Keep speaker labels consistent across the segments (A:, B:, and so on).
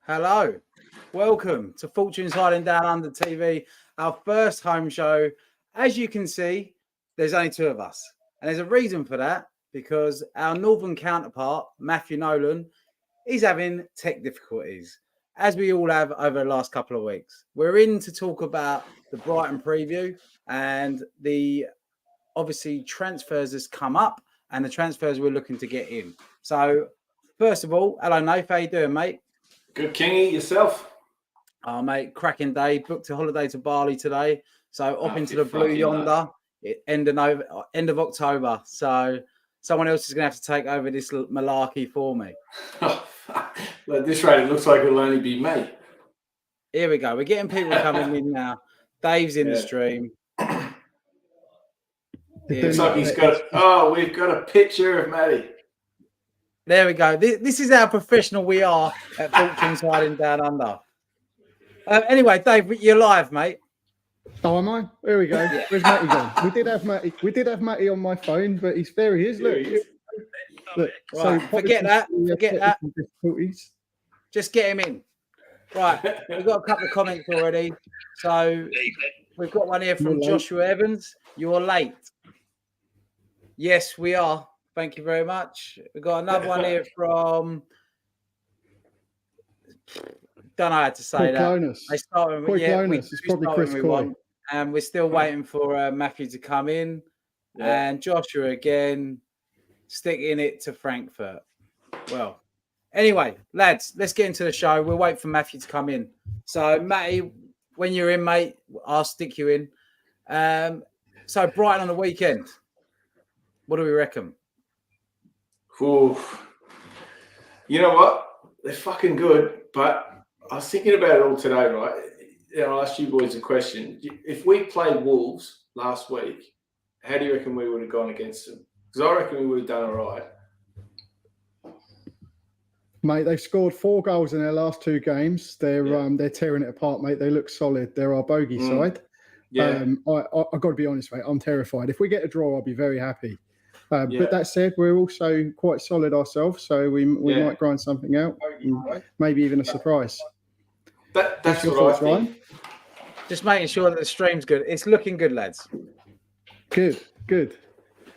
A: Hello, welcome to Fortune's Hiding Down Under TV, our first home show. As you can see, there's only two of us, and there's a reason for that because our northern counterpart, Matthew Nolan, is having tech difficulties, as we all have over the last couple of weeks. We're in to talk about the Brighton preview and the obviously transfers has come up and the transfers we're looking to get in. So, first of all, hello, Nath, how you doing, mate?
B: Good, Kingy, yourself?
A: Oh, mate, cracking day. Booked a holiday to Bali today. So up into the blue yonder, end of October. So someone else is going to have to take over this malarkey for me.
B: At this rate, it looks like it'll only be me.
A: Here we go. We're getting people coming in now. Dave's in the stream.
B: Looks like he's got... we've got a picture of Matty.
A: There we go. This is how professional we are at Fortune's Hiding Down Under. Anyway, Dave, you're live, mate.
C: Oh, am I? There we go. Yeah. Where's Matty gone? We did have Matty on my phone, but there he is. Look.
A: Right, so forget that. Just get him in. Right, we've got a couple of comments already. So we've got one here from Joshua Evans. You're late. Yes, we are. Thank you very much. We've got another one here from... Don't know how to say that.
C: They start with, it's probably Chris Coy.
A: And we're still waiting for Matthew to come in. Yeah. And Joshua again, sticking it to Frankfurt. Well, anyway, lads, let's get into the show. We'll wait for Matthew to come in. So, Matty, when you're in, mate, I'll stick you in. So, Brighton on the weekend. What do we reckon?
B: Ooh. You know what? They're fucking good, but I was thinking about it all today, right? And I'll ask you boys a question. If we played Wolves last week, how do you reckon we would have gone against them? Because I reckon we would have done all right.
C: Mate, they've scored 4 goals in their last 2 games. They're tearing it apart, mate. They look solid. They're our bogey side. Yeah. I've got to be honest, mate. I'm terrified. If we get a draw, I'll be very happy. But that said, we're also quite solid ourselves, so we might grind something out, maybe even a surprise.
B: That's your thoughts, Ryan?
A: Just making sure that the stream's good. It's looking good, lads.
C: Good.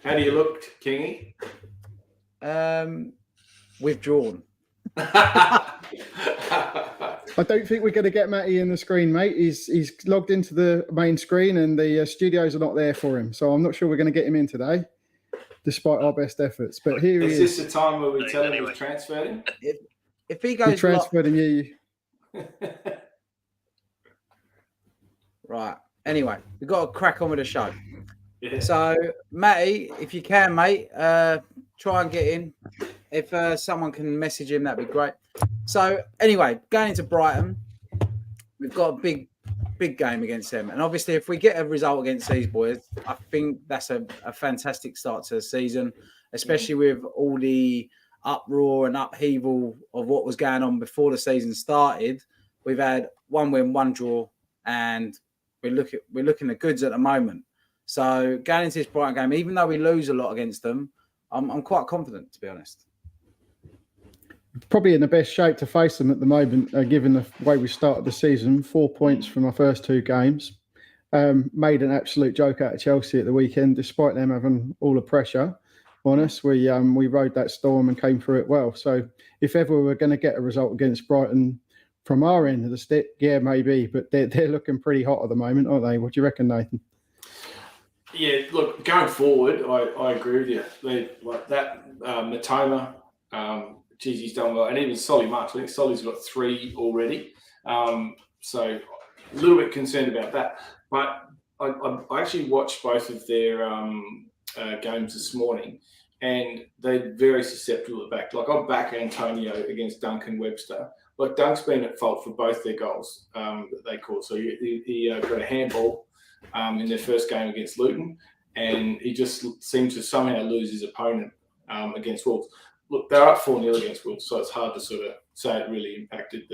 B: How do you look, Kingy?
A: Withdrawn.
C: I don't think we're going to get Matty in the screen, mate. He's logged into the main screen, and the studios are not there for him, so I'm not sure we're going to get him in today, despite our best efforts. But here he is.
B: Is this the time where we tell him we've transferred him?
A: If he goes...
C: We transferred him, yeah.
A: Right. Anyway, we've got to crack on with the show. Yeah. So, Matty, if you can, mate, try and get in. If someone can message him, that'd be great. So, anyway, going into Brighton, we've got a big game against them. And obviously, if we get a result against these boys, I think that's a fantastic start to the season, especially with all the uproar and upheaval of what was going on before the season started. We've had 1 win, 1 draw, and we're looking at goods at the moment. So going into this Brighton game, even though we lose a lot against them, I'm quite confident, to be honest.
C: Probably in the best shape to face them at the moment, given the way we started the season. 4 points from our first 2 games. Made an absolute joke out of Chelsea at the weekend, despite them having all the pressure on us. We rode that storm and came through it well. So if ever we're going to get a result against Brighton from our end of the stick, yeah, maybe. But they're looking pretty hot at the moment, aren't they? What do you reckon, Nathan?
B: Yeah, look, going forward, I agree with you. Like that, Matoma, he's done well. And even Solly March, I think Solly's got 3 already. So a little bit concerned about that. But I actually watched both of their games this morning, and they're very susceptible at back. Like, I'll back Antonio against Duncan Webster. Like, Dunk's been at fault for both their goals that they caught. So he got a handball in their first game against Luton, and he just seemed to somehow lose his opponent against Wolves. Look, they're up 4-0 against Wolves, so it's hard to sort of say it really impacted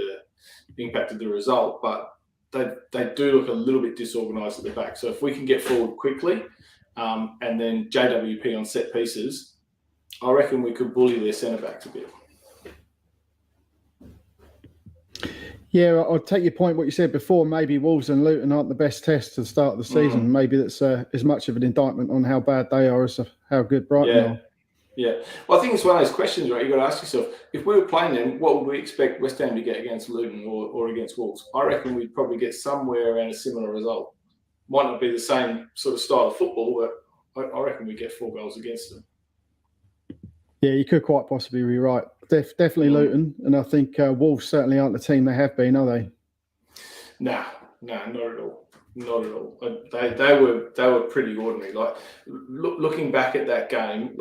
B: the result. But they do look a little bit disorganised at the back. So if we can get forward quickly, and then JWP on set pieces, I reckon we could bully their centre backs a bit.
C: Yeah, I'll take your point. What you said before, maybe Wolves and Luton aren't the best test to the start of the season. Maybe that's as much of an indictment on how bad they are as how good Brighton are.
B: Yeah. Well, I think it's one of those questions, right? You've got to ask yourself, if we were playing them, what would we expect West Ham to get against Luton or against Wolves? I reckon we'd probably get somewhere around a similar result. Might not be the same sort of style of football, but I reckon we get 4 goals against them.
C: Yeah, you could quite possibly be right. Definitely Luton, and I think Wolves certainly aren't the team they have been, are they?
B: No, not at all. Not at all. They were pretty ordinary. Like looking back at that game,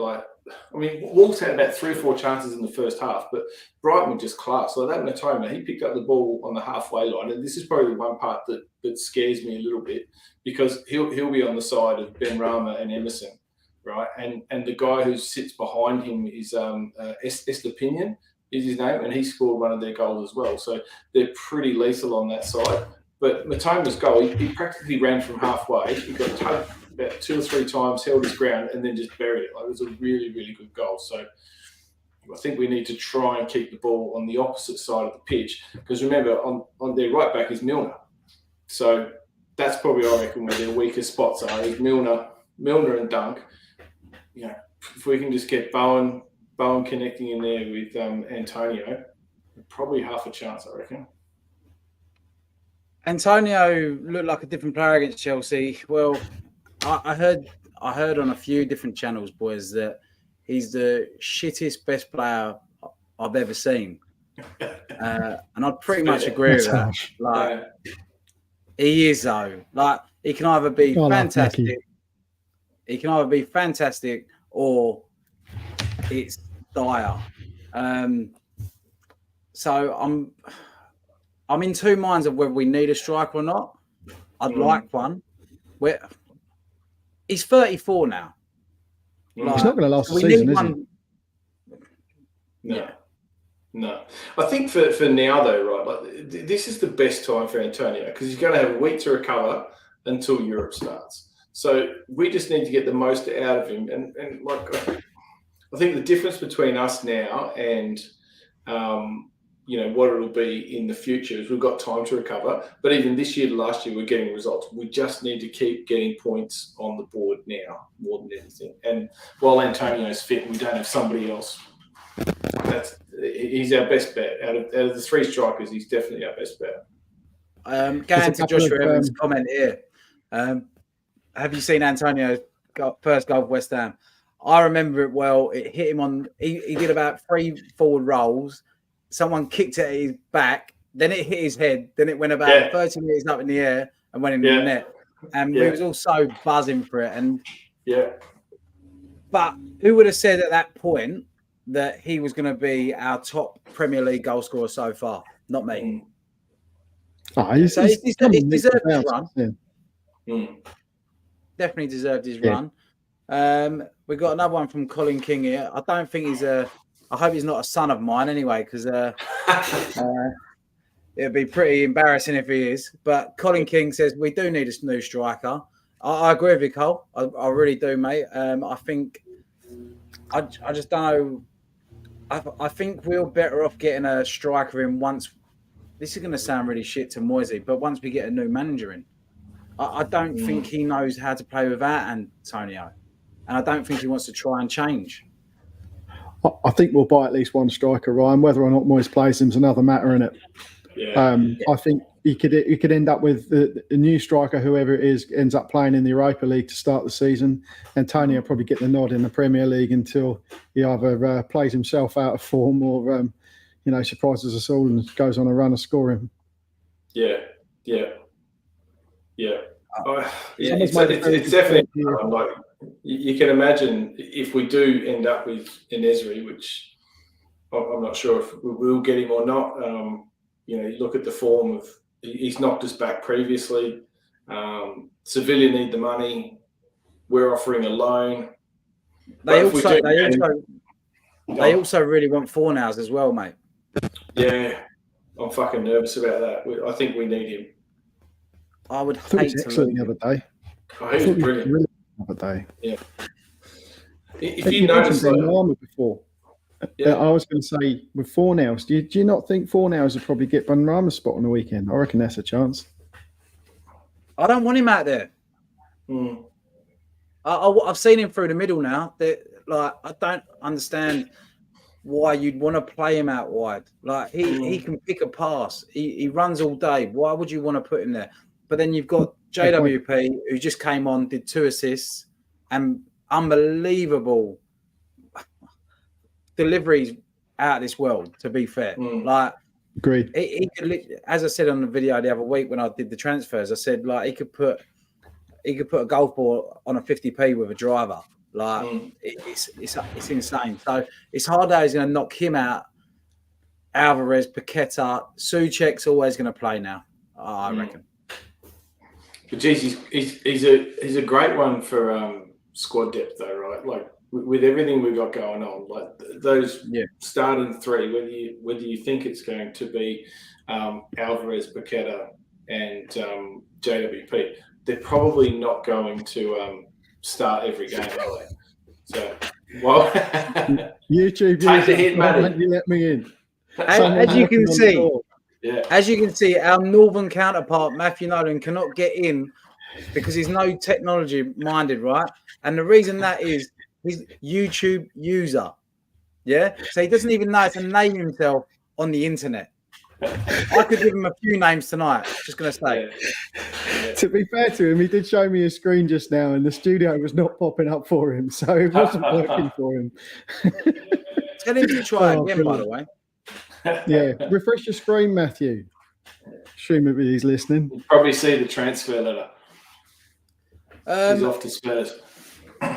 B: Wolves had about 3 or 4 chances in the first half, but Brighton were just class. Like that Matoma, he picked up the ball on the halfway line, and this is probably one part that scares me a little bit because he'll be on the side of Ben Rama and Emerson, right? And the guy who sits behind him is Estepinian is his name, and he scored one of their goals as well. So they're pretty lethal on that side. But Matoma's goal, he practically ran from halfway. He got tugged about 2 or 3 times, held his ground, and then just buried it. Like, it was a really, really good goal. So I think we need to try and keep the ball on the opposite side of the pitch because remember, on their right back is Milner. So that's probably, I reckon, where their weakest spots are. Is Milner and Dunk. You know, if we can just get Bowen connecting in there with Antonio, probably half a chance, I reckon.
A: Antonio looked like a different player against Chelsea. Well, I heard on a few different channels, boys, that he's the shittest best player I've ever seen, and I'd pretty much agree with that. Like, he is though. Like, he can either be fantastic, or it's dire. So I'm in 2 minds of whether we need a striker or not. I'd like one. He's 34 now.
C: Like, he's not going to last the season, is he?
B: No. I think for now, though, right, like this is the best time for Antonio because he's going to have a week to recover until Europe starts. So we just need to get the most out of him. And like, I think the difference between us now and what it'll be in the future is we've got time to recover. But even this year to last year, we're getting results. We just need to keep getting points on the board now more than anything. And while Antonio's fit, we don't have somebody else. He's our best bet. Out of the 3 strikers, he's definitely our best bet.
A: Going to Joshua Evans' comment here. Have you seen Antonio's first goal for West Ham? I remember it well. It hit him on... He did about 3 forward rolls. Someone kicked it at his back, then it hit his head, then it went about 30 meters up in the air and went in the net. And we was all so buzzing for it. And but who would have said at that point that he was going to be our top Premier League goal scorer so far? Not me. He's deserved his run. Definitely deserved his run. We got another one from Colin King here. I don't think he's I hope he's not a son of mine anyway, because it'd be pretty embarrassing if he is. But Colin King says we do need a new striker. I agree with you, Cole. I really do, mate. I think I just don't know. I think we're better off getting a striker in once. This is going to sound really shit to Moisey, but once we get a new manager in, I don't think he knows how to play without Antonio, and I don't think he wants to try and change.
C: I think we'll buy at least one striker, Ryan. Whether or not Moyes plays him is another matter, innit? I think he could end up with the new striker, whoever it is, ends up playing in the Europa League to start the season. Antonio will probably get the nod in the Premier League until he either plays himself out of form or surprises us all and goes on a run of scoring.
B: It's definitely like you can imagine if we do end up with Enesri, which I'm not sure if we will get him or not. You look at the form of he's knocked us back previously. Sevilla need the money. We're offering a loan.
A: They also really want Fornals as well, mate.
B: Yeah, I'm fucking nervous about that. I think we need him.
A: I would hate to
C: lose the other day.
B: He was brilliant.
C: The other day.
B: Yeah. If you notice,
C: before.
B: Yeah.
C: I was going to say with Fornals, do you not think Fornals will probably get Benrahma's spot on the weekend? I reckon that's a chance.
A: I don't want him out there.
B: Mm.
A: I've seen him through the middle now. Like, I don't understand why you'd want to play him out wide. Like, he can pick a pass. He runs all day. Why would you want to put him there? But then you've got JWP, who just came on, did 2 assists, and unbelievable deliveries out of this world, to be fair. Like,
C: agreed.
A: He could, as I said on the video the other week when I did the transfers, I said, like, he could put a golf ball on a 50p with a driver. Like, it's insane. So it's hard that he's going to knock him out. Alvarez, Paqueta, Souček's always going to play now, I reckon.
B: But geez, he's a great one for squad depth though, right? Like with everything we've got going on, like those starting three, whether you think it's going to be Alvarez, Paqueta, and JWP, they're probably not going to start every game, are they? So, well,
C: YouTube,
B: take the hit, Matty.
C: You let me in.
A: As you can see, our northern counterpart Matthew Nolan cannot get in because he's no technology minded, right? And the reason that is he's YouTube user, so he doesn't even know how to name himself on the internet. I could give him a few names tonight. Just gonna say.
C: To be fair to him, he did show me a screen just now, and the studio was not popping up for him, so it wasn't working for him.
A: Tell him to try again, by the way.
C: Yeah, refresh your screen, Matthew. Assume he's listening.
B: You'll probably see the transfer letter. He's off to Spurs.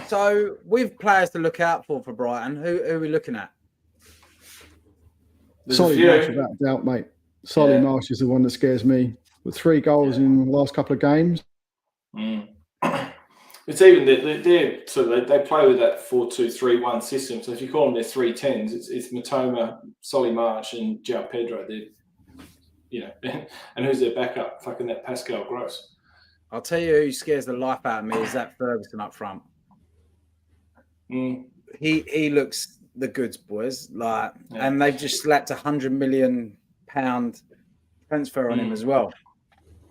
A: So, with players to look out for Brighton, who are we looking at?
C: Solly Marsh, without a doubt, mate. Solly Marsh is the one that scares me. With 3 goals in the last couple of games.
B: It's even they play with that 4-2-3-1 system. So if you call them their 3-10s, it's Matoma, Solly March, and João Pedro. And who's their backup? Fucking that Pascal Gross.
A: I'll tell you who scares the life out of me is that Ferguson up front. He looks the goods, boys. And they've just slapped £100 million transfer on him as well.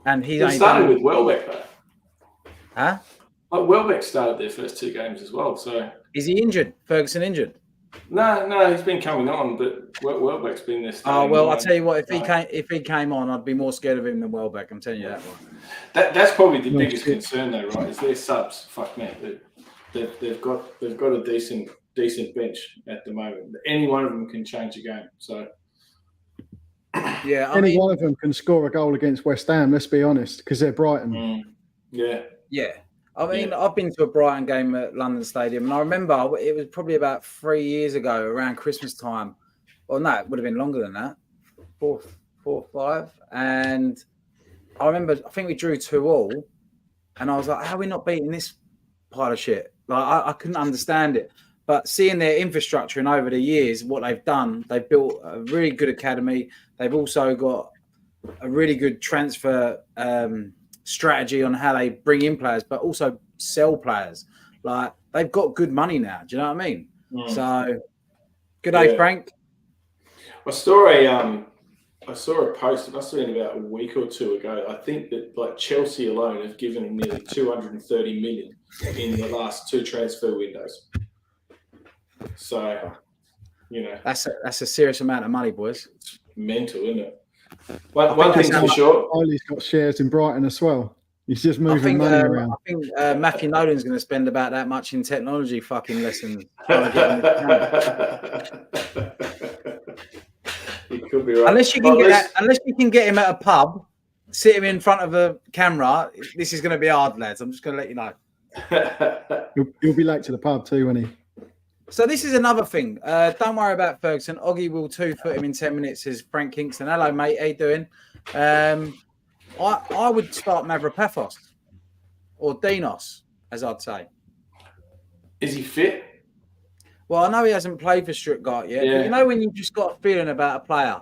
A: And he
B: started with Welbeck though.
A: Huh?
B: Like Welbeck started their first 2 games as well. So
A: is he injured? Ferguson injured?
B: No, he's been coming on, but Welbeck's been there.
A: Oh well, I'll tell you what. If he came on, I'd be more scared of him than Welbeck. I'm telling you that one.
B: That's probably the biggest concern, though, right? Is their subs. Fuck me, they've got a decent bench at the moment. Any one of them can change a game. So
A: yeah,
C: any one of them can score a goal against West Ham. Let's be honest, because they're Brighton.
B: Yeah.
A: I mean, I've been to a Brighton game at London Stadium, and I remember it was probably about 3 years ago, around Christmas time. Well, no, it would have been longer than that, 4 or 5. And I remember, I think we drew 2-2, and I was like, "How are we not beating this pile of shit?" Like, I couldn't understand it. But seeing their infrastructure and over the years, what they've done, they've built a really good academy. They've also got a really good transfer strategy on how they bring in players, but also sell players. Like, they've got good money now. Do you know what I mean? So, good day, Frank.
B: I saw a post. It must have been about a week or 2 ago. I think that like Chelsea alone have given them nearly 230 million in the last 2 transfer windows. So,
A: that's a serious amount of money, boys.
B: It's mental, isn't it? One thing's for sure.
C: Ollie's got shares in Brighton as well. He's just moving money around.
A: I think Matthew Nolan's going to spend about that much in technology fucking lessons.
B: He could be right.
A: Unless you can get him at a pub, sit him in front of a camera. This is going to be hard, lads. I'm just going to let you know.
C: He'll be late to the pub too, won't he?
A: So this is another thing. Don't worry about Ferguson. Oggy will 2-foot him in 10 minutes, says Frank Kingston. Hello, mate. How you doing? I would start Mavropathos or Dinos, as I'd say.
B: Is he fit?
A: Well, I know he hasn't played for Stuttgart yet.
B: Yeah.
A: But you know when you've just got a feeling about a player?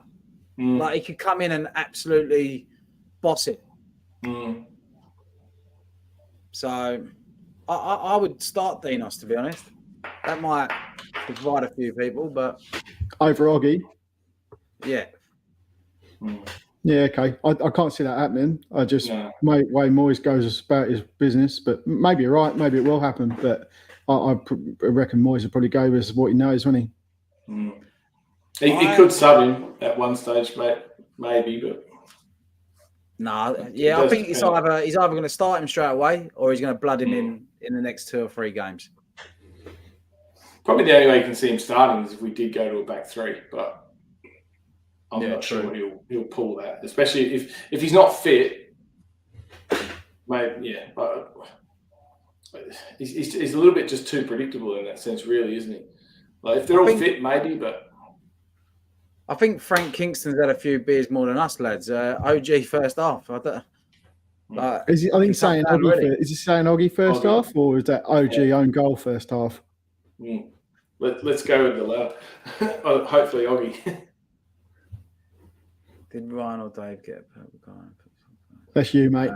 A: Like, he could come in and absolutely boss it. So I would start Dinos, to be honest. That might divide a few people, but
C: Over Oggy.
A: yeah.
C: Yeah, okay. I can't see that happening. I just way Moyes goes about his business, but maybe you're right. Maybe it will happen, but I reckon Moyes will probably go with what he knows, won't he?
B: He could sub him at one stage, maybe, but
A: I think he's either going to start him straight away or he's going to blood him in the next 2 or 3 games.
B: Probably the only way you can see him starting is if we did go to a back 3, but I'm not sure he'll pull that, especially if he's not fit. Maybe, but he's a little bit just too predictable in that sense, really, isn't he? Like if they're all fit, maybe, but
A: I think Frank Kingston's had a few beers more than us, lads. OG first half. I think he's saying
C: Oggy. Is he saying Oggy first half, or is that OG own goal first half?
B: Let's go with the latter. Hopefully, Oggy.
A: Did Ryan or Dave get a purple card?
C: That's you, mate.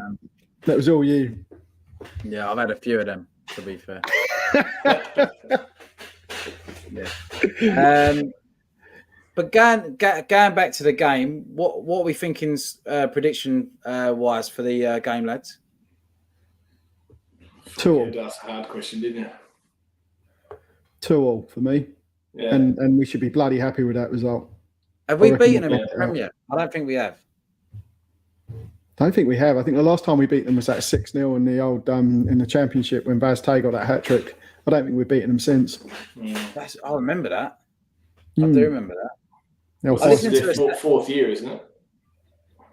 C: That was all you.
A: Yeah, I've had a few of them, to be fair. But going back to the game, what are we thinking prediction wise for the game, lads?
C: 2-2.
B: That's a hard question, didn't you?
C: 2-2 for me. Yeah. And we should be bloody happy with that result.
A: Have we beaten them in the Premier? I don't think we have.
C: I don't think we have. I think the last time we beat them was that 6-0 in the old in the Championship when Vaz Tay got that hat trick. I don't think we've beaten them since.
A: I remember that. I do remember that.
B: It's their fourth year, isn't it?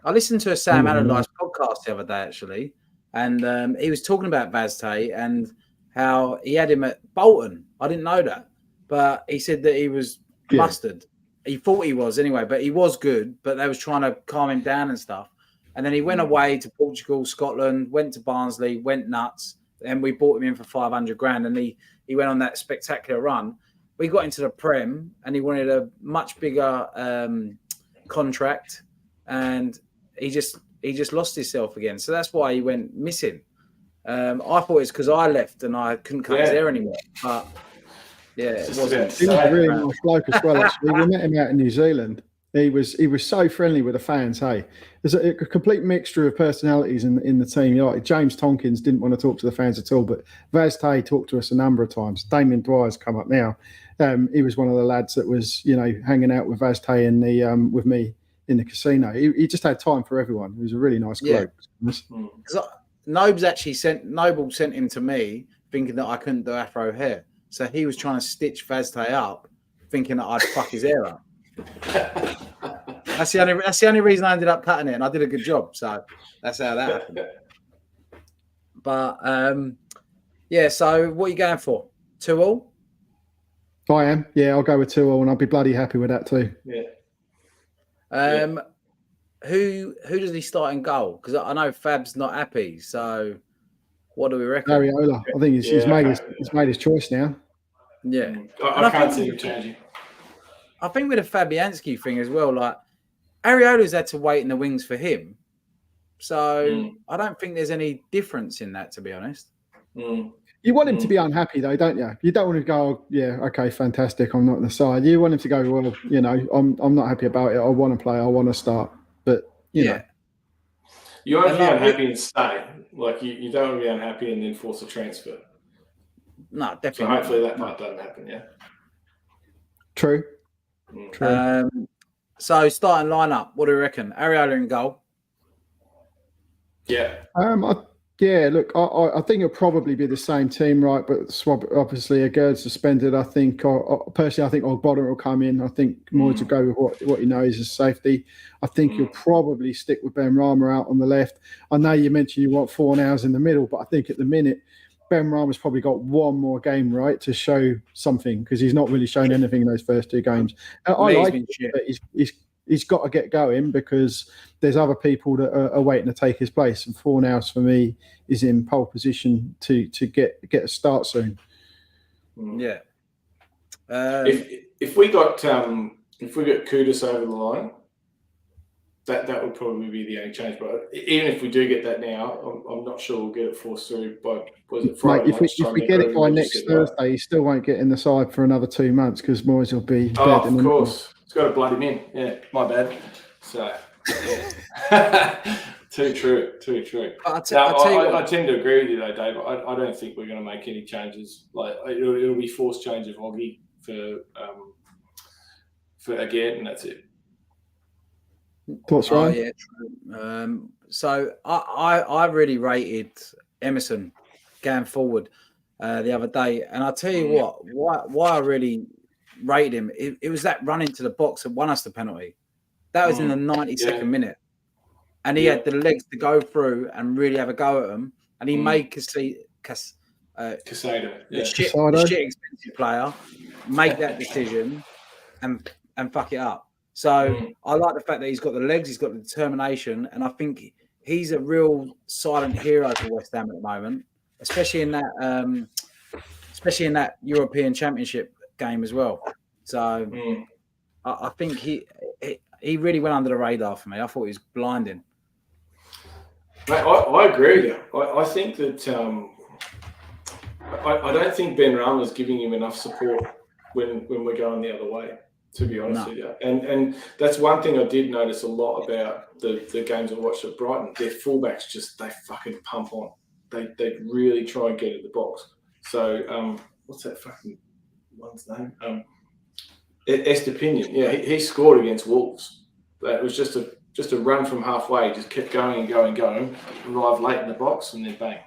A: I listened to a Sam Allardyce podcast the other day, actually, and he was talking about Vaz Tay and how he had him at Bolton. I didn't know that, but he said that he was mustard. He thought he was anyway, but he was good, but they was trying to calm him down and stuff. And then he went away to Portugal, Scotland, went to Barnsley, went nuts. And we bought him in for 500 grand, and he went on that spectacular run. We got into the Prem, and he wanted a much bigger contract, and he just lost himself again. So that's why he went missing. I thought it's because I left and I couldn't cut his hair anymore. But it wasn't.
C: He was a really nice bloke as well. Actually, we met him out in New Zealand. He was so friendly with the fans. Hey, there's a complete mixture of personalities in the team. You know, like James Tonkins didn't want to talk to the fans at all, but Vaz Tay talked to us a number of times. Damien Dwyer's come up now. He was one of the lads that was, hanging out with Vaz Tay in the with me in the casino. He just had time for everyone. He was a really nice bloke.
A: Noble sent him to me thinking that I couldn't do afro hair, so he was trying to stitch Vaz Tay up, thinking that I'd fuck his hair up. That's the only reason I ended up cutting it, and I did a good job. So that's how that happened. But so what are you going for? 2-2?
C: I am. Yeah, I'll go with 2-2, and I'll be bloody happy with that too.
B: Yeah.
A: Who does he start in goal? Because I know Fab's not happy. So what do we reckon?
C: Areola. I think he's made his choice now.
A: Yeah,
B: I can't see him changing.
A: I think with the Fabianski thing as well, like Areola's had to wait in the wings for him. So I don't think there's any difference in that, to be honest.
C: You want him to be unhappy though, don't you? You don't want to go, okay, fantastic, I'm not on the side. You want him to go, well, I'm not happy about it. I want to play, I want to start. But you know.
B: You want to be unhappy and stay. Like you don't want to be unhappy and then force a transfer.
A: No, definitely.
B: So hopefully that part doesn't happen, yeah.
C: True.
A: So starting lineup, what do you reckon? Areola in goal.
B: Yeah.
C: Look, I think it'll probably be the same team, right? But obviously, Agurd's suspended. I think, personally, I think Ogbonna will come in. I think Moyes will go with what he knows is safety. I think he'll probably stick with Ben Rama out on the left. I know you mentioned you want 4 hours in the middle, but I think at the minute, Ben Rama's probably got one more game, right, to show something because he's not really shown anything in those first 2 games. And I like it, but he's got to get going because there's other people that are waiting to take his place. And Fornals, for me, is in pole position to get a start soon.
A: Yeah.
B: If we got Kudus over the line, that would probably be the only change. But even if we do get that now, I'm not sure we'll get it forced through by Friday
C: Mate, if we get it by next Thursday, he still won't get in the side for another 2 months because Moyes will be.
B: Of course, it's got to blood him in. Yeah, my bad. So, yeah. Too true. I tend to agree with you though, Dave. I don't think we're going to make any changes. Like it'll be forced change of Hoggy for again, and that's it.
C: What's right?
A: Yeah, true. So I really rated Emerson going forward the other day, and I'll tell you why I really rated him. It was that run into the box that won us the penalty. That was in the 92nd minute, and he had the legs to go through and really have a go at him, and he made Casado, the shit expensive player, make that decision and fuck it up. So I like the fact that he's got the legs, he's got the determination, and I think he's a real silent hero for West Ham at the moment, especially in that European Championship game as well. So I think he really went under the radar for me. I thought he was blinding.
B: Mate, I agree with you. I think that I don't think Ben Rama's giving him enough support when we're going the other way, to be honest with you. And that's one thing I did notice a lot about the games I watched at Brighton. Their fullbacks they fucking pump on. They really try and get in the box. So what's that fucking one's name? Estepinian. Yeah, he scored against Wolves. It was just a run from halfway. Just kept going and going, arrived late in the box, and then bang.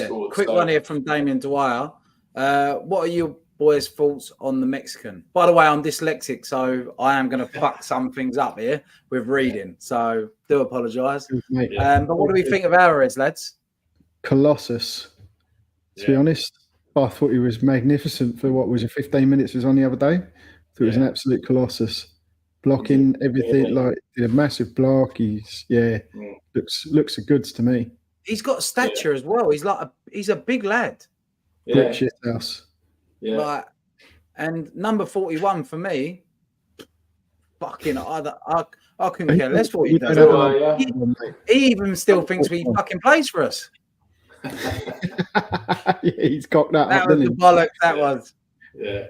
A: Scored. Quick one here from Damien Dwyer. What are your boys' thoughts on the Mexican? By the way, I'm dyslexic, so I am going to fuck some things up here with reading. So do apologise. But what do we think of Alvarez, lads?
C: Colossus. To be honest, I thought he was magnificent for what was it, 15 minutes was on the other day. I thought it was an absolute colossus. Blocking everything, like a massive block. He's looks a goods to me.
A: He's got stature as well. He's a big lad.
C: Brick shit house.
B: Yeah.
A: Like, and number 41 for me. Fucking, I couldn't care less what he does. He even still thinks he fucking plays for us.
C: He's cocked that up.
A: That was the bollocks. That was.
B: Yeah.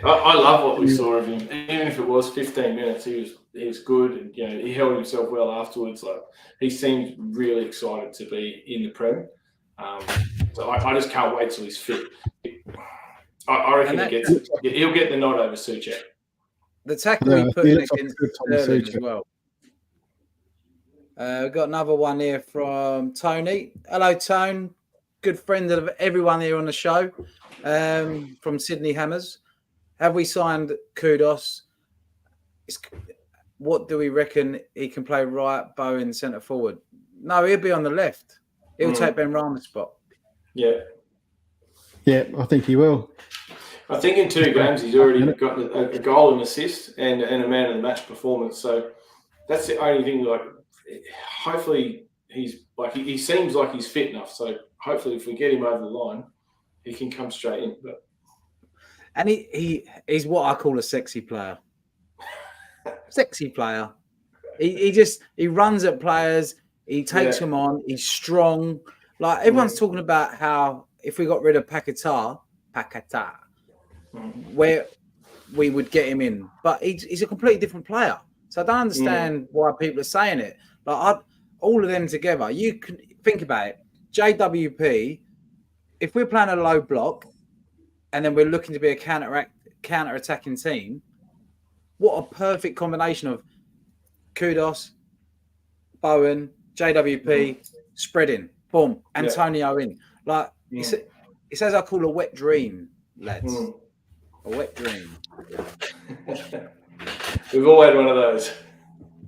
B: I love what we saw of him. Even if it was 15 minutes, he was good, and he held himself well afterwards. Like he seemed really excited to be in the Prem. So I just can't wait till he's fit. I reckon he'll get the nod over Souček.
A: The tackle he put in against Sterling as well. We've got another one here from Tony. Hello, Tone. Good friend of everyone here on the show. From Sydney Hammers. Have we signed Kudos? What do we reckon he can play right, Bowen centre forward? No, he'll be on the left. He'll take Ben Rama's spot.
B: Yeah.
C: Yeah, I think he will. I
B: think in 2 games he's already got a goal and assist and a man of the match performance. So that's the only thing. Like, hopefully he's he seems like he's fit enough. So hopefully if we get him over the line, he can come straight in.
A: And he's what I call a sexy player. Sexy player. He runs at players. He takes them on. He's strong. Like everyone's talking about how if we got rid of Paquetá, where we would get him in, but he's a completely different player. So I don't understand why people are saying it. Like all of them together, you can think about it. JWP. If we're playing a low block and then we're looking to be a counter-attacking team, what a perfect combination of Kudos, Bowen, JWP, spreading, boom, Antonio in. Like, it's as I call a wet dream, lads. A wet dream.
B: We've all had one of those.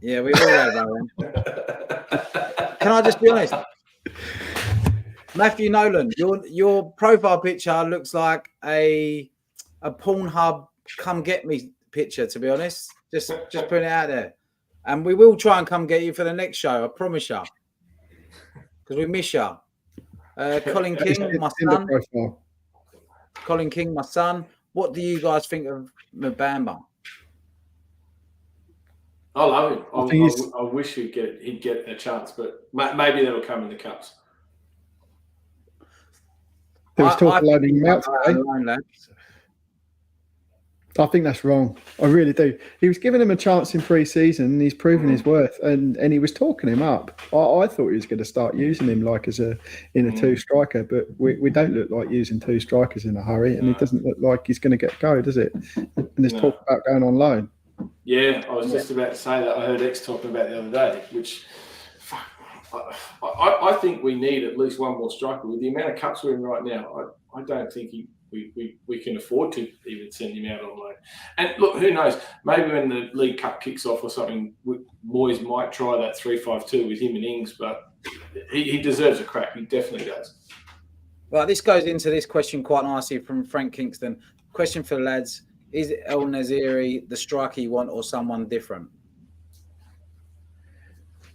A: Yeah, we've all had one. Can I just be honest? Matthew Nolan, your profile picture looks like a Pornhub come get me picture, to be honest. Just putting it out there. And we will try and come get you for the next show, I promise you. Because we miss you. Colin King, my son. Colin King, my son. What do you guys think of Mbamba?
B: I love him.
C: think
B: I wish he'd get a chance, but maybe that'll come in the cups.
C: there was talk of loading him out today.
A: Alone, lads.
C: I think that's wrong. I really do. He was giving him a chance in pre-season, and he's proven his worth, and he was talking him up. I thought he was going to start using him like in a two striker, but we don't look like using two strikers in a hurry, and it doesn't look like he's going to get go, does it? And there's talk about going on loan.
B: Yeah, I was just about to say that. I heard X talking about the other day, which I think we need at least one more striker. With the amount of cups we're in right now, I don't think we can afford to even send him out on loan. And look, who knows? Maybe when the League Cup kicks off or something, Moyes might try that 3-5-2 with him and Ings, but he deserves a crack. He definitely does.
A: Well, this goes into this question quite nicely from Frank Kingston. Question for the lads. Is El Naziri the striker you want or someone different?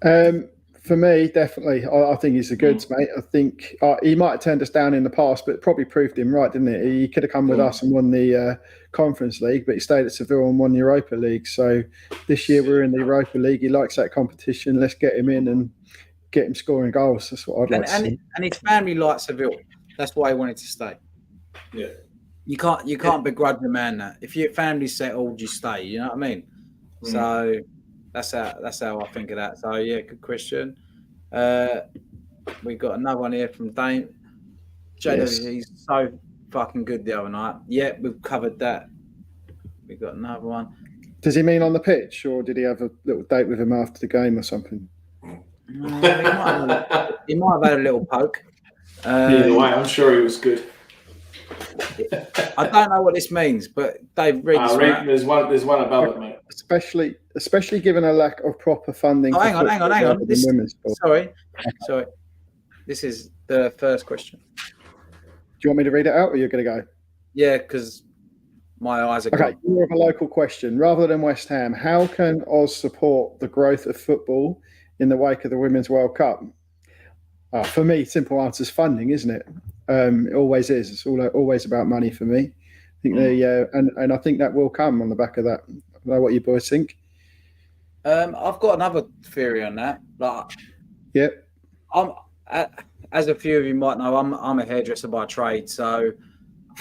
C: For me, definitely. I think he's the goods, mate. I think he might have turned us down in the past, but it probably proved him right, didn't it? He could have come with us and won the Conference League, but he stayed at Seville and won the Europa League. So this year we're in the Europa League. He likes that competition. Let's get him in and get him scoring goals. That's what I'd like to see.
A: And his family likes Seville. That's why he wanted to stay.
B: Yeah.
A: You can't begrudge the man that. If your family's settled, you stay. You know what I mean? So that's how I think of that. So yeah, good question. We got another one here from Dane. He's so fucking good the other night. Yeah, we've covered that. We got another one.
C: Does he mean on the pitch, or did he have a little date with him after the game or something?
A: He might have had a little poke.
B: Either way, I'm sure he was good.
A: I don't know what this means, but Dave,
B: there's one above it, mate.
C: Especially given a lack of proper funding.
A: Hang on. Sorry. This is the first question.
C: Do you want me to read it out, or you're going to go?
A: Yeah, because my eyes are
C: okay. More of a local question rather than West Ham. How can Oz support the growth of football in the wake of the Women's World Cup? For me, simple answer is funding, isn't it? It always is. It's always about money for me. I think and I think that will come on the back of that. I don't know what you boys think.
A: I've got another theory on that. As a few of you might know, I'm a hairdresser by trade, so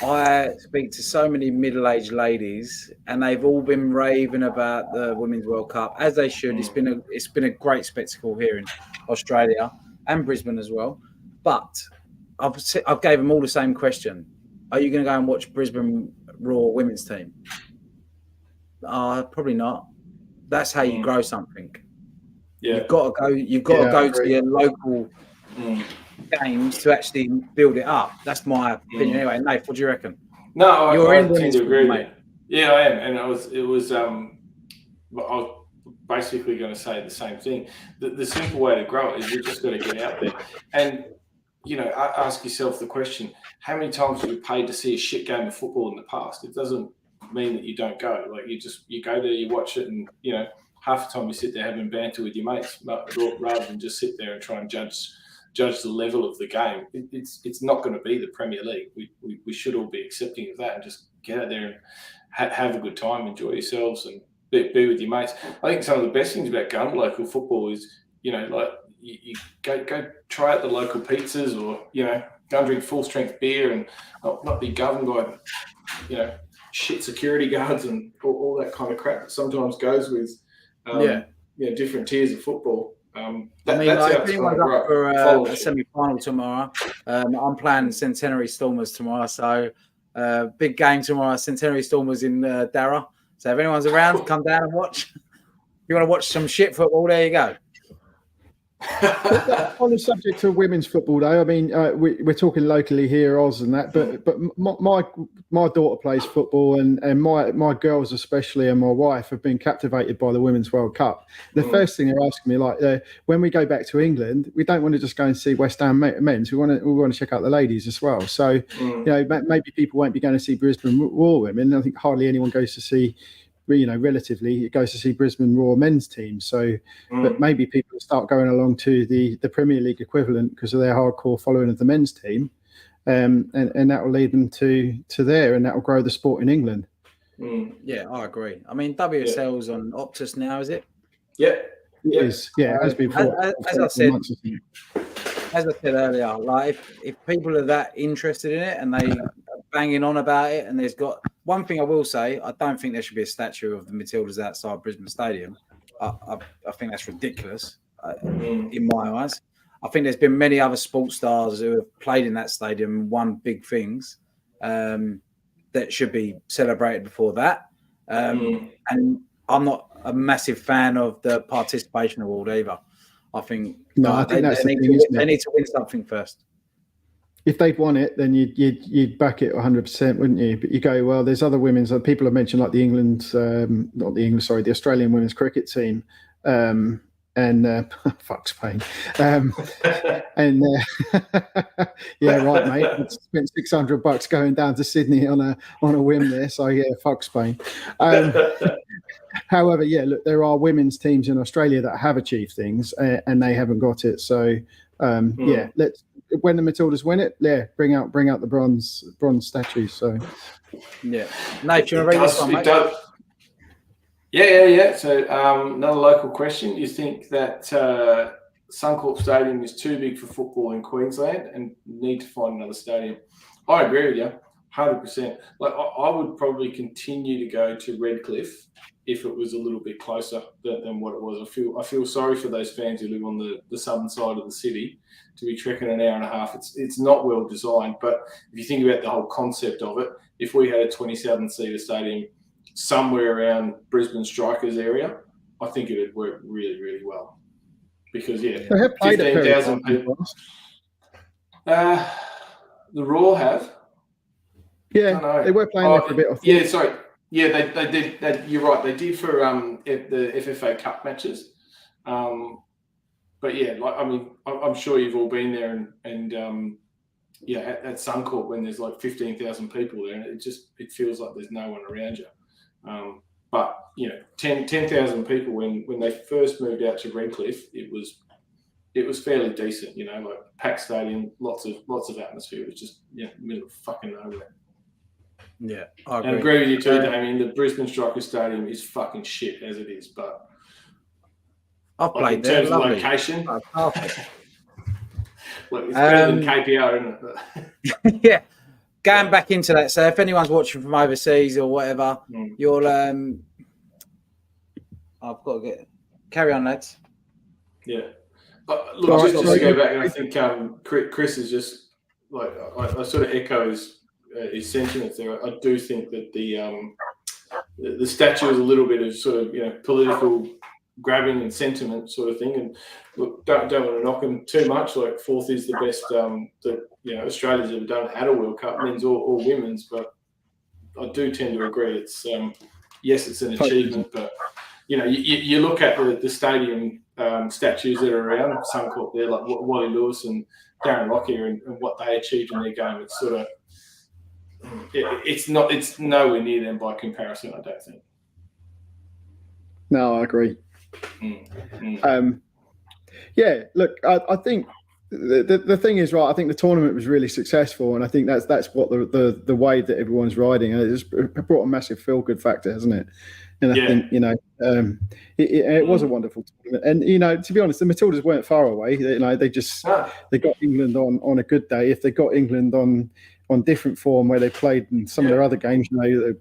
A: I speak to so many middle-aged ladies, and they've all been raving about the Women's World Cup, as they should. It's been a great spectacle here in Australia and Brisbane as well. But I've gave them all the same question: are you going to go and watch Brisbane Roar women's team? Probably not. That's how you grow something. Yeah. You've got to go to your local games to actually build it up. That's my opinion anyway. Nate, what do you reckon?
B: No, I tend to agree, mate. Yeah, I am, and I was basically going to say the same thing. The simple way to grow it is you just got to get out there and ask yourself the question: how many times have you paid to see a shit game of football in the past? It doesn't mean that you don't go. Like you go there, you watch it, and half the time you sit there having banter with your mates, rather than just sit there and try and judge the level of the game. It's not going to be the Premier League. We should all be accepting of that and just get out there and have a good time, enjoy yourselves, and be with your mates. I think some of the best things about going to local football is you go try out the local pizzas, or go and drink full strength beer and not be governed by shit security guards and all that kind of crap that sometimes goes with different tiers of football.
A: If anyone's up for a semi-final tomorrow, I'm playing Centenary Stormers tomorrow, so big game tomorrow. Centenary Stormers in Darra. So if anyone's around, come down and watch. If you want to watch some shit football, there you go.
C: On the subject of women's football, though, I mean, we're talking locally here, Oz, and that. But my daughter plays football, and my girls especially, and my wife have been captivated by the Women's World Cup. The first thing they're asking me, when we go back to England, we don't want to just go and see West Ham men's. We want to check out the ladies as well. So, maybe people won't be going to see Brisbane Roar women. I think hardly anyone goes to see. Relatively, it goes to see Brisbane Roar men's team. So, but maybe people start going along to the Premier League equivalent because of their hardcore following of the men's team, and that will lead them to there, and that will grow the sport in England.
A: Yeah, I agree. I mean, WSL's on Optus now, is it?
B: Yep.
C: It is. Yeah, it has been for
A: as I said,
C: months, I think.
A: as I said earlier, like if people are that interested in it and they are banging on about it, and there's got one thing I will say, I don't think there should be a statue of the Matildas outside Brisbane Stadium. I think that's ridiculous in my eyes. I think there's been many other sports stars who have played in that stadium and won big things that should be celebrated before that. And I'm not a massive fan of the participation award either. I think
C: I think that's the thing,
A: they need to win something first.
C: If they'd won it, then you'd back it 100%, wouldn't you? But you go, well, there's other women's. People have mentioned like the Australian women's cricket team, and fuck Spain, and yeah, right, mate. I spent $600 going down to Sydney on a whim there. So yeah, fuck Spain. However, yeah, look, there are women's teams in Australia that have achieved things, and they haven't got it. So yeah, let's. When the Matildas win it, yeah, bring out the bronze statues. So
A: yeah, Nate, do you want to read this one, mate?
B: Yeah. So another local question: you think that Suncorp Stadium is too big for football in Queensland and need to find another stadium? I agree with you, 100%. Like I would probably continue to go to Redcliffe if it was a little bit closer than what it was. I feel sorry for those fans who live on the southern side of the city to be trekking an hour and a half. It's not well designed, but if you think about the whole concept of it, if we had a 27-seater stadium somewhere around Brisbane Strikers area, I think it would work really, really well. Because, yeah, 15,000 people. The Raw have.
C: Yeah, they were playing there for a bit.
B: Yeah, sorry. Yeah, they did. You're right. They did for the FFA Cup matches. But yeah, like I mean, I'm sure you've all been there, and yeah, at Suncorp when there's like 15,000 people there, and it feels like there's no one around you. But you know, 10,000 people when they first moved out to Redcliffe, it was fairly decent. You know, like packed stadium, lots of atmosphere. It was just middle of fucking nowhere.
A: Yeah,
B: I agree with you too, Damien. The Brisbane Strikers Stadium is fucking shit as it is, but
A: I've played there.
B: In terms of location, look, it's better than KPR, isn't it?
A: Yeah, going back into that. So if anyone's watching from overseas or whatever, you'll I've got to carry on, lads.
B: Yeah, but look, just to go back, and I think Chris is just like I sort of echo his sentiments there. I do think that the statue is a little bit of sort of political grabbing and sentiment sort of thing. And look, don't want to knock them too much. Like fourth is the best that Australia's ever done at a World Cup, men's or women's. But I do tend to agree. It's yes, it's an achievement, but you look at the stadium statues that are around Suncorp there, like Wally Lewis and Darren Lockyer, and what they achieved in their game. It's sort of it's nowhere near them by comparison, I don't think.
C: No, I agree. Yeah, look, I think the thing is, right, I think the tournament was really successful, and I think that's what the wave that everyone's riding, and it brought a massive feel-good factor, hasn't it? And I think it was a wonderful tournament. And to be honest, the Matildas weren't far away. They got England on a good day. If they got England on different form where they played in some of their other games,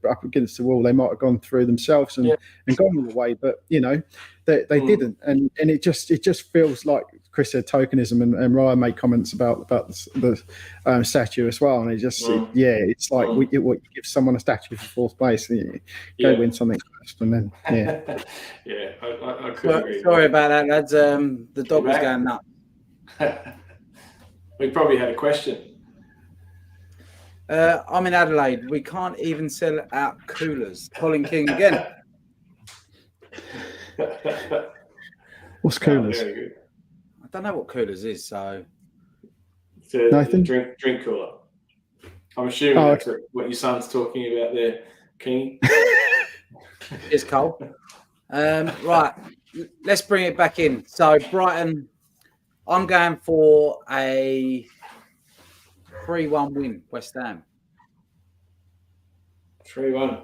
C: up against the wall, they might have gone through themselves and gone all the way. But they didn't, and it just feels like Chris said tokenism, and Ryan made comments about the statue as well, and it's like you give someone a statue for fourth place, and you go win something first, and then
B: I could agree.
A: Sorry about that, lads. The dog was going nuts.
B: We probably had a question.
A: I'm in Adelaide. We can't even sell out coolers. Colin King again.
C: What's coolers?
B: Very good.
A: I don't know what coolers is, so
B: it's a drink cooler. I'm assuming that's what your son's talking about there, King.
A: It's cold. Right, let's bring it back in. So Brighton, I'm going for a 3-1 win, West Ham.
B: 3-1.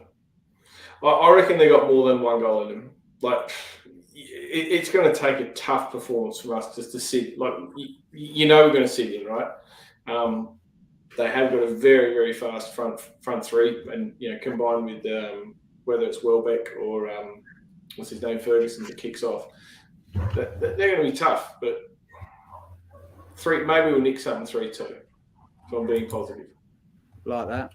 B: I reckon they got more than one goal in them. Like it's going to take a tough performance from us just to sit. Like, we're going to sit in, right? They have got a very, very fast front three, and combined with whether it's Welbeck or what's his name, Ferguson, that kicks off, they're going to be tough. But maybe we'll nick something 3-2. If I'm being positive,
A: like that.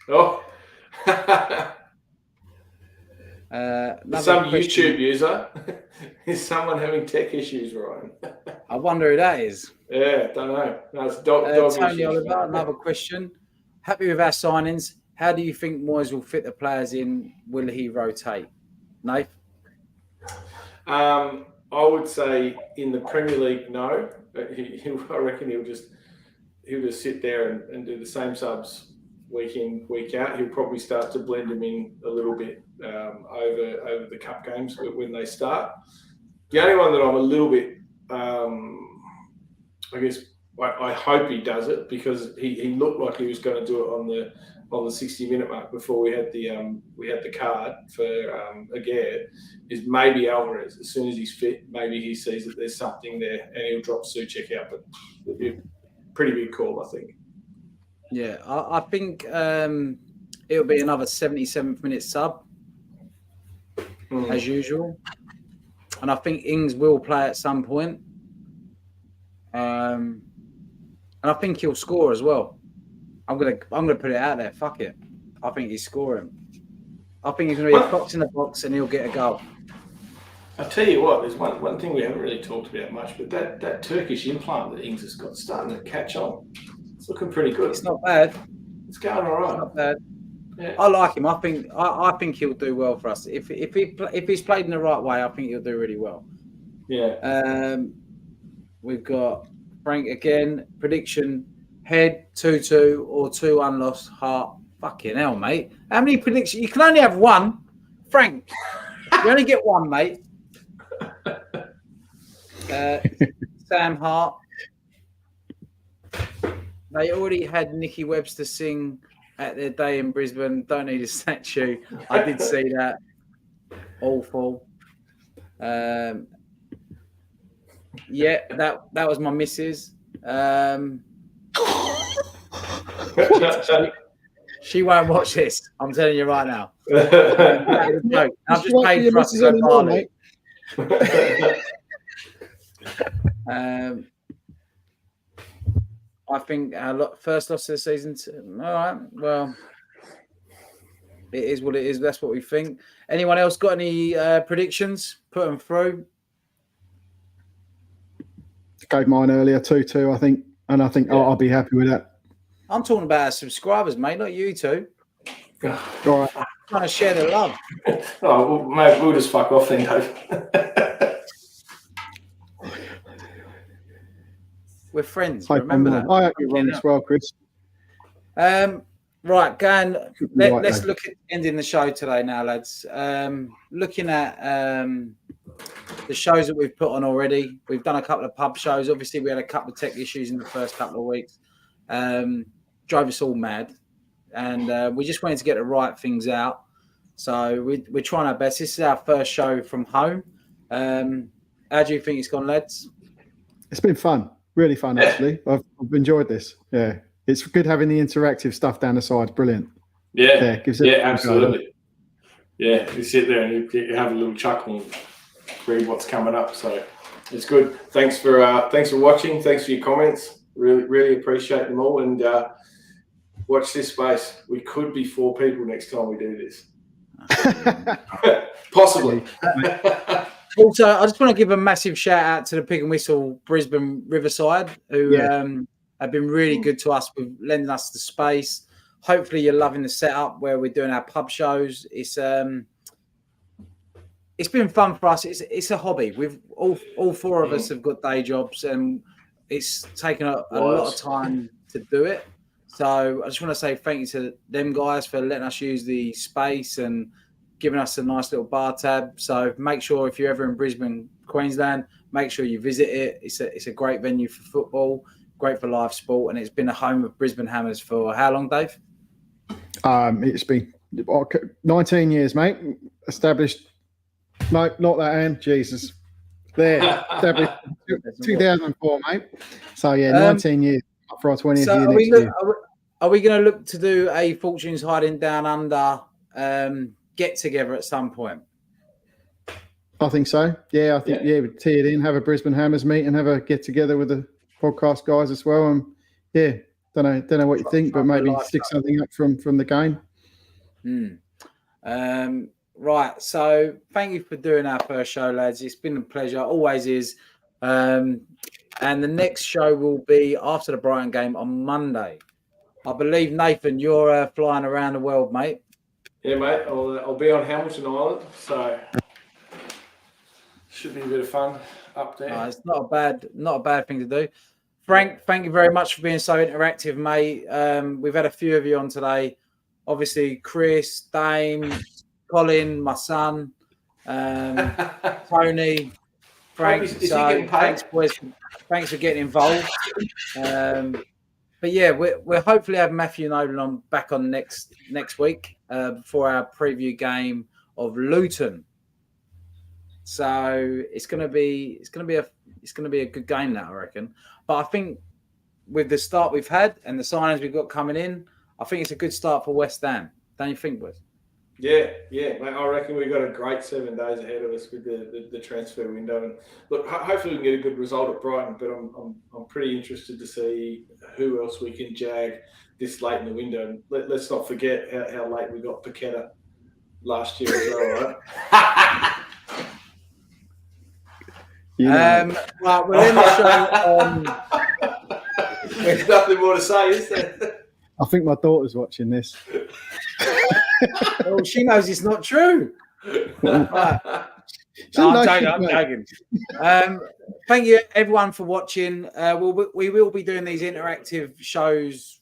B: Oh.
A: Some
B: YouTube user. Is someone having tech issues, Ryan?
A: I wonder who that is.
B: Yeah, don't know. No, it's dog
A: Tony
B: issues.
A: Oliver, another question. Happy with our signings. How do you think Moyes will fit the players in? Will he rotate? Nath?
B: I would say in the Premier League, no. I reckon he'll just sit there and do the same subs week in, week out. He'll probably start to blend them in a little bit over the cup games when they start. The only one that I'm a little bit, I guess, I hope he does it, because he looked like he was going to do it on the 60-minute mark before we had the card for Aguirre, is maybe Alvarez. As soon as he's fit, maybe he sees that there's something there and he'll drop Souček out. But it'll be a pretty big call, I think.
A: Yeah, I think it'll be another 77th minute sub, as usual. And I think Ings will play at some point. And I think he'll score as well. I'm gonna put it out there. Fuck it. I think he's scoring. I think he's gonna be a fox in the box and he'll get a goal.
B: I'll tell you what, there's one thing we haven't really talked about much, but that Turkish implant that Ings has got starting to catch on. It's looking pretty good.
A: It's not bad.
B: It's going all right.
A: It's not bad.
B: Yeah.
A: I like him. I think he'll do well for us. If he's played in the right way, I think he'll do really well.
B: Yeah.
A: We've got Frank again. Prediction: head 2-2 or 2-1 loss. Heart. Fucking hell, mate. How many predictions? You can only have one. Frank, you only get one, mate. Sam Hart. They already had Nicky Webster sing at their day in Brisbane. Don't need a statue. I did see that. Awful. Yeah, that was my missus. She won't watch this. I'm telling you right now. I've just paid for us to go Barley. I think our first loss of the season. All right. Well, it is what it is. That's what we think. Anyone else got any predictions? Put them through.
C: Gave mine earlier, 2-2, I think. And I think I'll be happy with that.
A: I'm talking about our subscribers, mate, not you two.
C: All right.
A: I'm trying to share the love.
B: Oh, well, mate, we'll just fuck off then, Dave.
A: We're friends. Remember that.
C: I hope you're wrong as well, Chris.
A: Right, Gan. Let's look at ending the show today now, lads. Looking at the shows that we've put on already. We've done a couple of pub shows. Obviously, we had a couple of tech issues in the first couple of weeks. Drove us all mad. And we just wanted to get the right things out. So we're trying our best. This is our first show from home. How do you think it's gone, lads?
C: It's been fun. Really fun, actually. I've enjoyed this. Yeah. It's good having the interactive stuff down the side. Brilliant.
B: Yeah, absolutely. Yeah, you sit there and you have a little chuckle and read what's coming up. So it's good. Thanks for watching. Thanks for your comments. Really appreciate them all. And watch this space. We could be 4 people next time we do this. Possibly.
A: Also, I just want to give a massive shout out to the Pig and Whistle Brisbane Riverside, who have been really good to us with lending us the space. Hopefully, you're loving the setup where we're doing our pub shows. It's been fun for us. It's a hobby. We've all 4 of us have got day jobs, and it's taken a lot of time to do it. So I just want to say thank you to them guys for letting us use the space and giving us a nice little bar tab. So make sure if you're ever in Brisbane, Queensland, make sure you visit it. It's a great venue for football, great for live sport, and it's been a home of Brisbane Hammers for how long, Dave?
C: It's been 19 years, mate. Established. No, not that hand. Jesus. There. Established 2004, mate. So, yeah, 19 years for our 20th
A: So
C: year next year.
A: are we going to look to do a Fortunes Hiding Down Under get together at some point?
C: I think so. Yeah, I think, we'd tee it in, have a Brisbane Hammers meet and have a get together with the podcast guys as well. And yeah, don't know what you think, but maybe stick something up from the game.
A: Right. So thank you for doing our first show, lads. It's been a pleasure. Always is. And the next show will be after the Brighton game on Monday. I believe, Nathan, you're flying around the world, mate.
B: Yeah, mate. I'll be on Hamilton Island, so should be a bit of fun up there.
A: It's not a bad thing to do. Frank, thank you very much for being so interactive, mate. We've had a few of you on today. Obviously, Chris, Dame, Colin, my son, Tony, Frank.
B: Is he getting paid?
A: Thanks, boys. Thanks for getting involved. But yeah, we'll hopefully have Matthew Nolan back on next week for our preview game of Luton. So it's gonna be a good game now, I reckon. But I think with the start we've had and the signings we've got coming in, I think it's a good start for West Ham. Don't you think, boys?
B: Yeah, mate. I reckon we've got a great 7 days ahead of us with the transfer window. And look, hopefully we can get a good result at Brighton. But I'm pretty interested to see who else we can jag this late in the window. And let's not forget how late we got Paqueta last year as well, right?
A: Well, we'll end the show.
B: There's nothing more to say, is there?
C: I think my daughter's watching this.
A: Well, she knows it's not true. Right. I'm joking. Thank you, everyone, for watching. We will be doing these interactive shows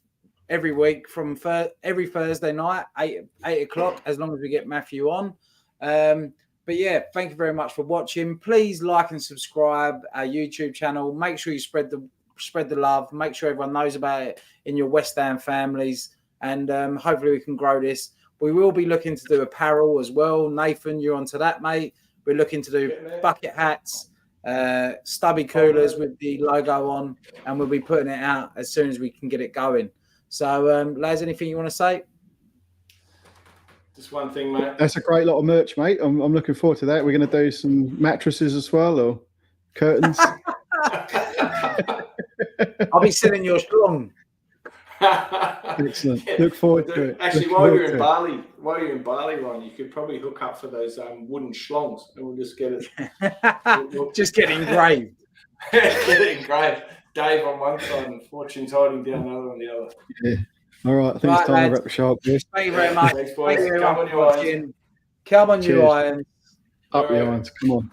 A: every week from every Thursday night, 8 o'clock, as long as we get Matthew on. But yeah, thank you very much for watching. Please like and subscribe our YouTube channel. Make sure you spread the love. Make sure everyone knows about it in your West Ham families. And hopefully we can grow this. We will be looking to do apparel as well. Nathan, you're onto that, mate. We're looking to do bucket hats, stubby coolers with the logo on, and we'll be putting it out as soon as we can get it going. So, lads, anything you want to say?
B: Just one thing, mate.
C: That's a great lot of merch, mate. I'm looking forward to that. We're going to do some mattresses as well, or curtains.
A: I'll be selling yours strong.
C: Excellent. Look forward to it.
B: Actually, while you're in Bali, Ron, you could probably hook up for those wooden schlongs, and we'll just get it.
A: Just get engraved.
B: Get it engraved. Dave on one side and Fortune's Hiding Down the other on the other.
C: Yeah. All right. I think it's time to wrap the show up.
A: Thank you very much.
B: Thanks, boys.
A: Thank you
B: Come on, you irons.
A: Come on, you irons.
C: Up the irons. Come on.